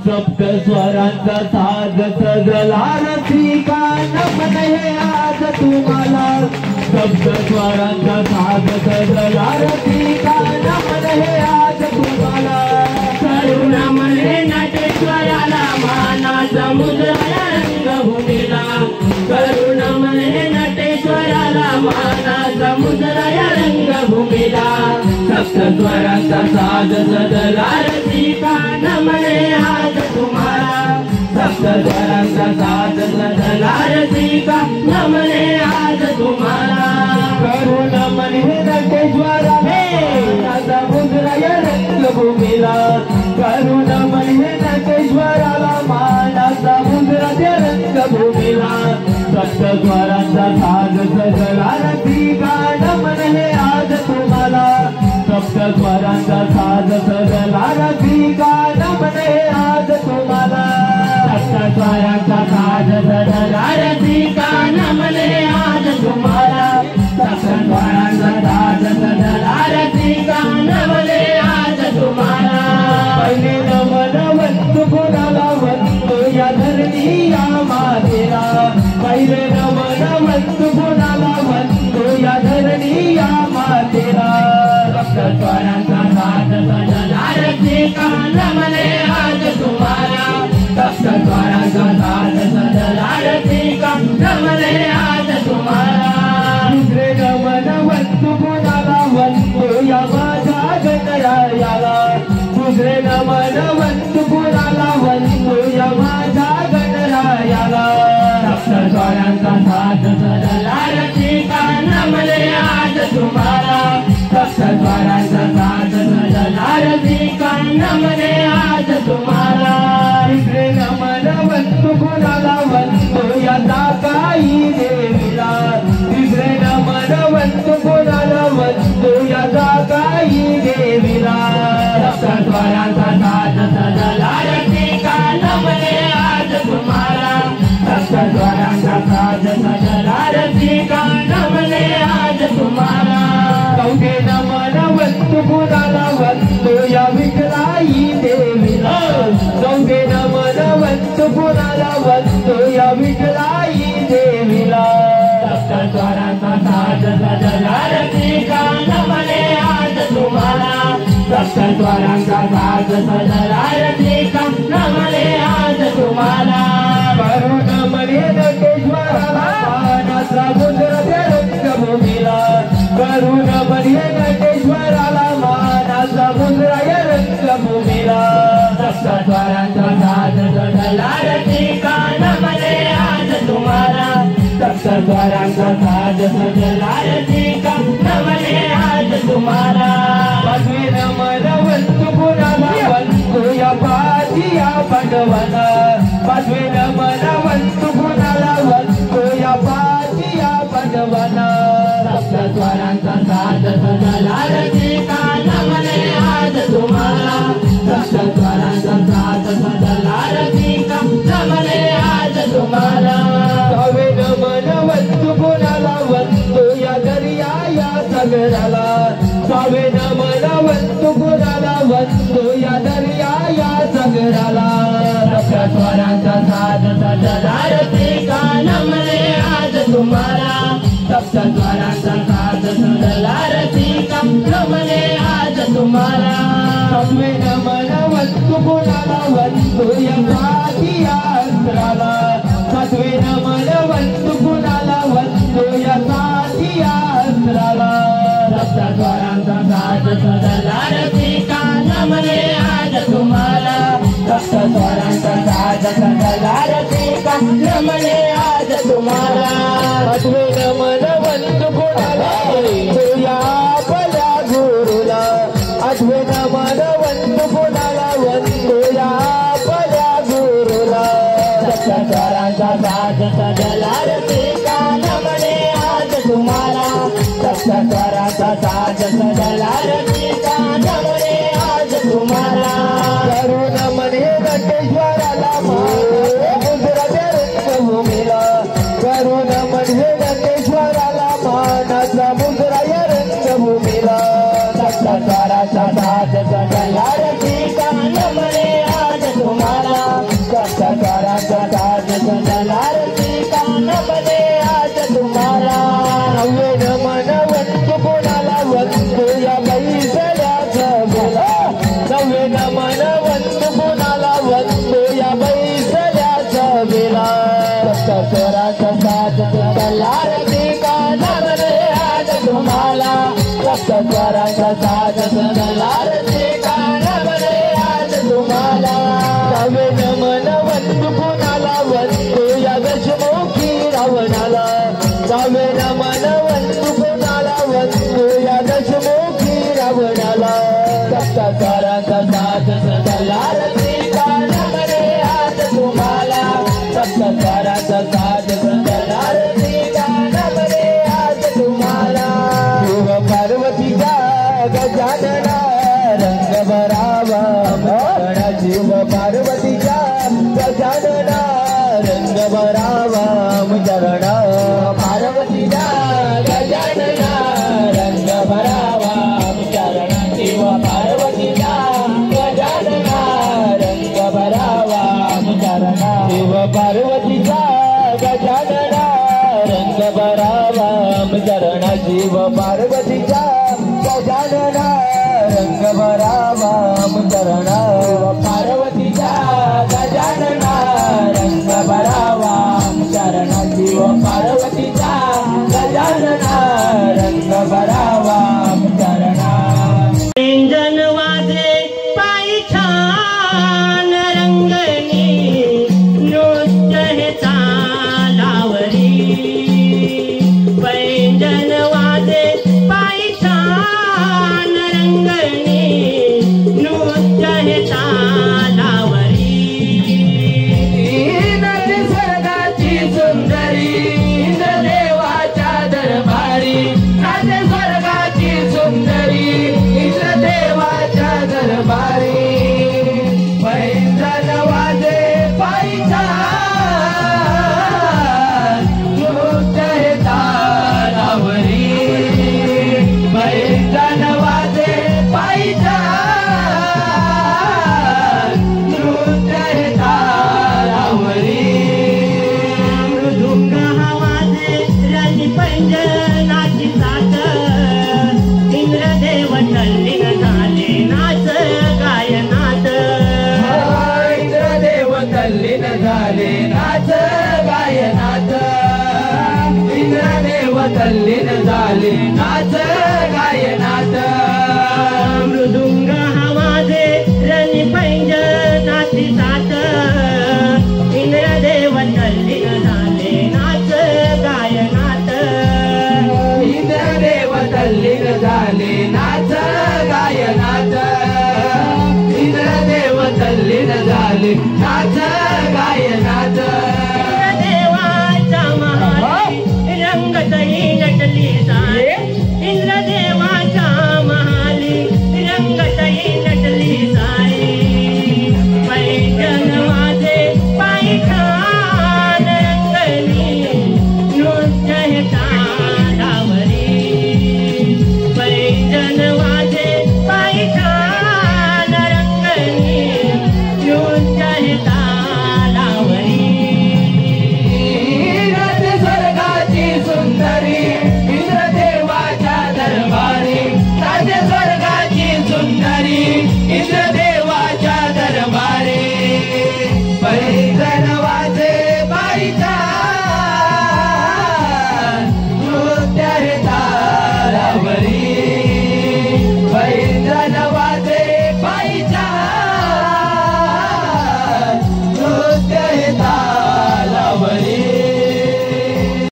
सप्त स्वरांचा साज सजला रसिका नमन हे आज तुम्हाला सप्त स्वरांचा साज सजला रसिका नमन हे आज तुम्हाला करुण म्हणे नटेश्वराला माना समुद्राला रंगभूमीला करुण म्हणे नटेश्वराला माना समुद्राला रंगभूमीला सप्त स्वरांचा साज सजला रसिका नमन हे आज तुम्हाला सप्त स्वरांचा साज सजला रसिका नमन हे आज तुम्हाला करुण म्हणे नटेश्वराला समुद्र या रंगभूमीला करुण म्हणे नटेश्वराला माना समुद्राच्या रंगभूमीला सप्त स्वरांचा साज सजला रसिका नमन हे आज तुम्हाला सप्त स्वरांचा साज सजला रसिका नमन हे आज तुम्हाला सप्त स्वरांचा साज सजला रसिका नमन हे आज तुम्हाला सप्त स्वरांचा साज सजला रसिका नमन हे आज तुम्हाला पहिले नमन वंतु कोणाला वंतु या धरणी या मातेला पहिले नमन वंतु कोणाला वंतु या धरणी या मातेला सप्त स्वरांचा साज सजला रसिका नमन हे आज तुम्हाला सप्त स्वरांचा साज सजला रसिका नमन हे आज तुम्हाला दुसरे नमन वंतु कोणाला वंतु या माझ्या गणरायाला दुसरे नमन वंतु कोणाला वंतु या माझ्या गणरायाला सप्त स्वरांचा साज सजला रसिका नमन हे आज तुम्हाला सप्त स्वरांचा साज सजला रसिका नमन हे आज तुम्हाला दुसरे नमन वंतु कोणाला वंतु या जाकाई देवीला तिसरे नमन वंतु कोणाला वंतु या जाकाई देवीला सप्त स्वरांचा साज सजला रसिका नमन हे आज तुम्हाला सप्त स्वरांचा साज सजला रसिका नमन हे आज तुम्हाला चौथे नमन वंतु कोणाला वंतु या विठलाई देवीला चौथे नमन वंतु कोणाला वंतु या विठलाई देवीला सप्त स्वरांचा साज सजला रसिका नमन हे आज तुम्हाला सप्त स्वरांचा साज सजला रसिका नमन हे आज तुम्हाला करुण म्हणे नटेश्वराला माना समुद्राच्या रंगभूमीला करुण म्हणे नटेश्वराला माना समुद्राच्या रंगभूमीला सप्त स्वरांचा साज सजला रसिका नमन हे आज तुम्हाला सप्त स्वरांचा साज सजला रसिका नमन हे आज तुम्हाला पाचवे नमन वंतु कोणाला वंतु या पाठिया पांडवाला पाचवे नमन वंतु कोणाला वंतु या पाठिया पांडवाला सप्त स्वरांचा साज सजला रसिका नमन हे आज तुम्हाला सप्त स्वरांचा साज सजला रसिका नमन हे आज तुम्हाला सहावे नमन वंतु कोणाला वंतु या दर्या या सागराला सहावे नमन वंतु कोणाला वंतु या दर्या या सागराला सप्त स्वरांचा साज सजला रसिका नमन हे आज तुम्हाला सप्त स्वरांचा साज सजला रसिका नमन हे आज तुम्हाला सातवे नमन वंतु कोणाला वंतु या पाठिया अंतराला सातवे नमन वंतु कोणाला वंतु या पाठिया अंतराला सप्त स्वरांचा साज सजला रसिका नमन हे आज तुम्हाला सप्त स्वरांचा साज सजला रसिका नमन हे आज तुम्हाला आठवे नमन वंतु कोणाला वंतु या आपल्या गुरुला आठवे नमन वंतु कोणाला वंतु या आपल्या गुरुला सप्त स्वरांचा साज सजला रसिका नमन हे आज तुम्हाला सप्त स्वरांचा साज सजला रसिका नमन हे आज तुम्हाला करुण म्हणे नटेश्वराला माना समुद्राच्या रंगभूमीला करुण म्हणे नटेश्वराला माना समुद्राच्या रंगभूमीला सप्त स्वरांचा साज सजला रसिका नमन हे आज तुम्हाला पार्वतीच्या गजानना रंग भरावा चरणा पार्वतीच्या गजानना रंग भरावा चरणा शिव पार्वतीच्या गजानना रंग भरावा चरणा शिव पार्वतीच्या गजानना रंग भरावा चरणा शिव पार्वतीच्या गजानना रंग भरावा चरणा पार्वतीच्या गजानना रंग भरावा चरणा शिव पार्वतीच्या गजानना रंग भरावा चरणा पैंजण वाजे पायी छान रंगणी नृत्य हे तालावरी पैंजण वाजे पायी छान रंगणी नृत्य हे तालावरी स्वर्गाची सुंदरी इंद्रदेवाच्या दरबारी नाचे स्वर्गाची सुंदरी इंद्रदेवाच्या दरबारी पैंजण वाजे पायी छान नृत्य हे तालावरी पैंजण वाजे पायी छान नृत्य हे तालावरी मृदुंग हा वाजे रणी पैंजणाची साथ इंद्रदेव तल्लीन झाले नाच गायनात इंद्रदेव तल्लीन झाले नाच गायनात इंद्रदेव तल्लीन झाले नाच गायनात मृदुंग हा वाजे रणी पैंजणाची साथ इंद्रदेव तल्लीन झाले नाच गायनात इंद्रदेव तल्लीन झाले नाच गायनात इंद्रदेव तल्लीन झाले नाच गायनात